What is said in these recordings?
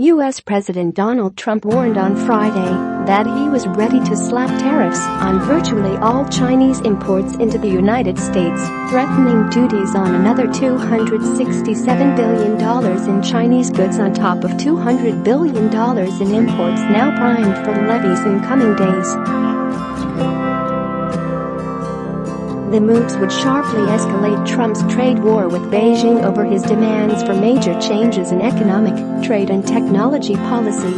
U.S. President Donald Trump warned on Friday that he was ready to slap tariffs on virtually all Chinese imports into the United States, threatening duties on another $267 billion in Chinese goods on top of $200 billion in imports now primed for levies in coming days. The moves would sharply escalate Trump's trade war with Beijing over his demands for major changes in economic, trade and technology policy.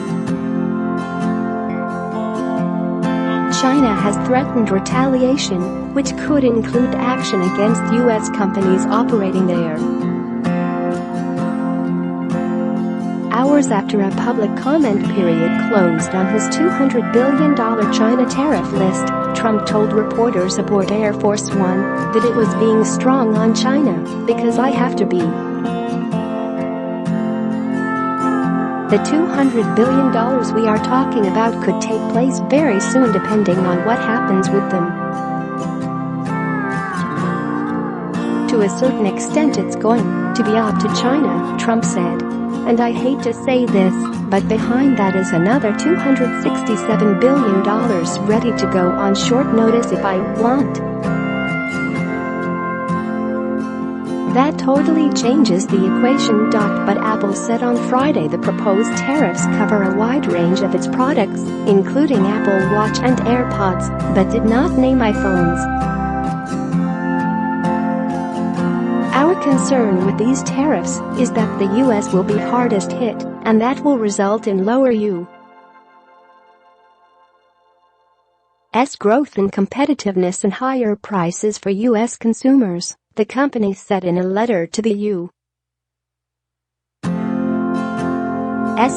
China has threatened retaliation, which could include action against U.S. companies operating there. Hours after a public comment period closed on his $200 billion China tariff list, Trump told reporters aboard Air Force One that it was being strong on China because I have to be. The $200 billion we are talking about could take place very soon depending on what happens with them. To a certain extent it's going to be up to China, Trump said. And I hate to say this, but behind that is another $267 billion ready to go on short notice if I want. That totally changes the equation. But Apple said on Friday the proposed tariffs cover a wide range of its products, including Apple Watch and AirPods, but did not name iPhones. Our concern with these tariffs is that the U.S. will be hardest hit, and that will result in lower U.S. growth and competitiveness and higher prices for U.S. consumers, the company said in a letter to the U.S.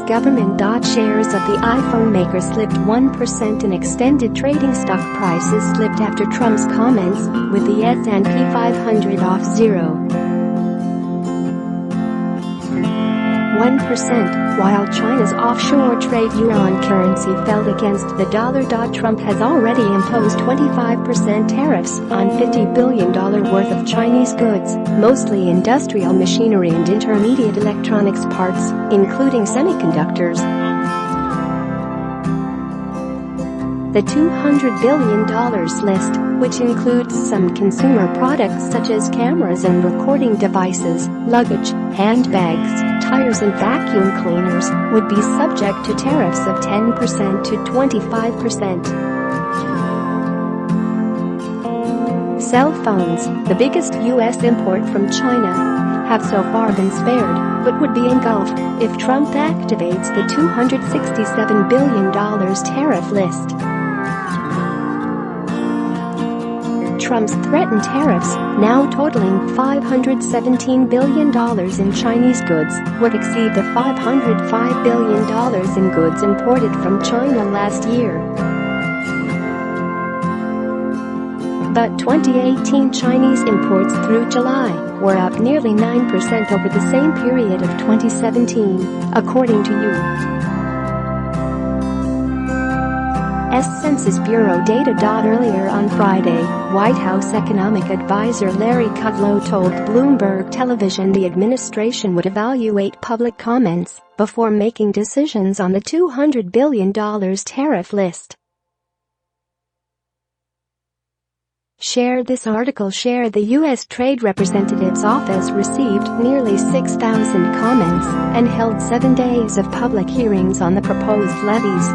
government. Shares of the iPhone maker slipped 1% and extended trading stock prices slipped after Trump's comments, with the S&P 500 off 0.1%, while China's offshore trade yuan currency fell against the dollar. Trump has already imposed 25% tariffs on $50 billion worth of Chinese goods, mostly industrial machinery and intermediate electronics parts, including semiconductors. The $200 billion list, which includes some consumer products such as cameras and recording devices, luggage, handbags, tires and vacuum cleaners, would be subject to tariffs of 10% to 25%. Cell phones, the biggest U.S. import from China, have so far been spared, but would be engulfed if Trump activates the $267 billion tariff list. Trump's threatened tariffs, now totaling $517 billion in Chinese goods, would exceed the $505 billion in goods imported from China last year. But 2018 Chinese imports through July were up nearly 9% over the same period of 2017, according to U.S. Census Bureau data. Earlier on Friday, White House economic advisor Larry Kudlow told Bloomberg Television the administration would evaluate public comments before making decisions on the $200 billion tariff list. Share this article. The U.S. Trade Representative's office received nearly 6,000 comments and held 7 days of public hearings on the proposed levies.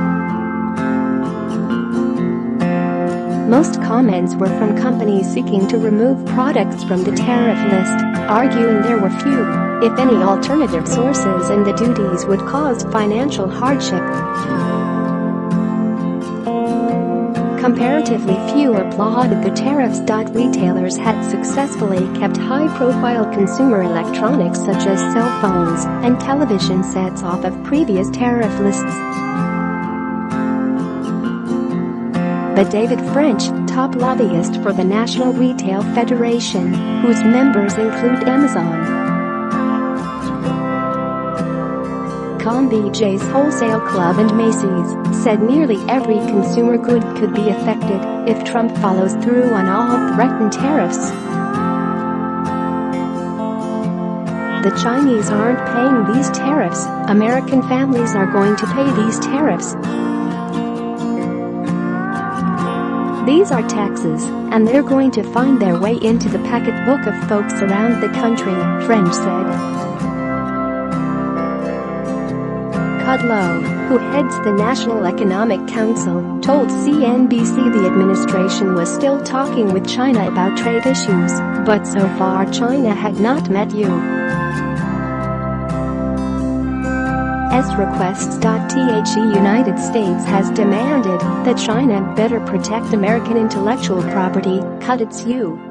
Most comments were from companies seeking to remove products from the tariff list, arguing there were few, if any, alternative sources and the duties would cause financial hardship. Comparatively few applauded the tariffs. Retailers had successfully kept high-profile consumer electronics such as cell phones and television sets off of previous tariff lists. But David French, top lobbyist for the National Retail Federation, whose members include Amazon, BJ's Wholesale Club and Macy's, said nearly every consumer good could be affected if Trump follows through on all threatened tariffs. The Chinese aren't paying these tariffs, American families are going to pay these tariffs. These are taxes, and they're going to find their way into the pocketbook of folks around the country, French said. Kudlow, who heads the National Economic Council, told CNBC the administration was still talking with China about trade issues, but so far China had not met U.S. requests. The United States has demanded that China better protect American intellectual property, cut its U.S.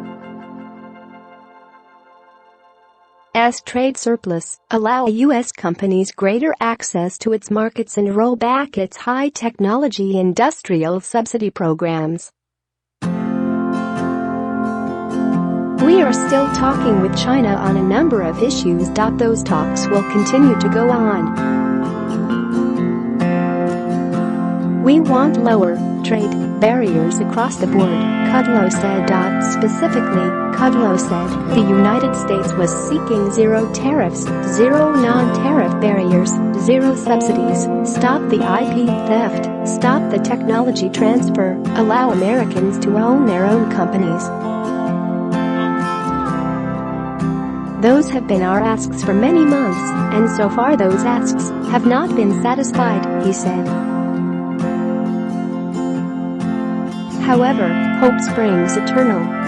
trade surplus, allow U.S. companies greater access to its markets and roll back its high-technology industrial subsidy programs. We are still talking with China on a number of issues. Those talks will continue to go on. We want lower trade barriers across the board, Kudlow said. Specifically, Kudlow said the United States was seeking zero tariffs, zero non-tariff barriers, zero subsidies, stop the IP theft, stop the technology transfer, allow Americans to own their own companies. Those have been our asks for many months, and so far those asks have not been satisfied, he said. However, hope springs eternal.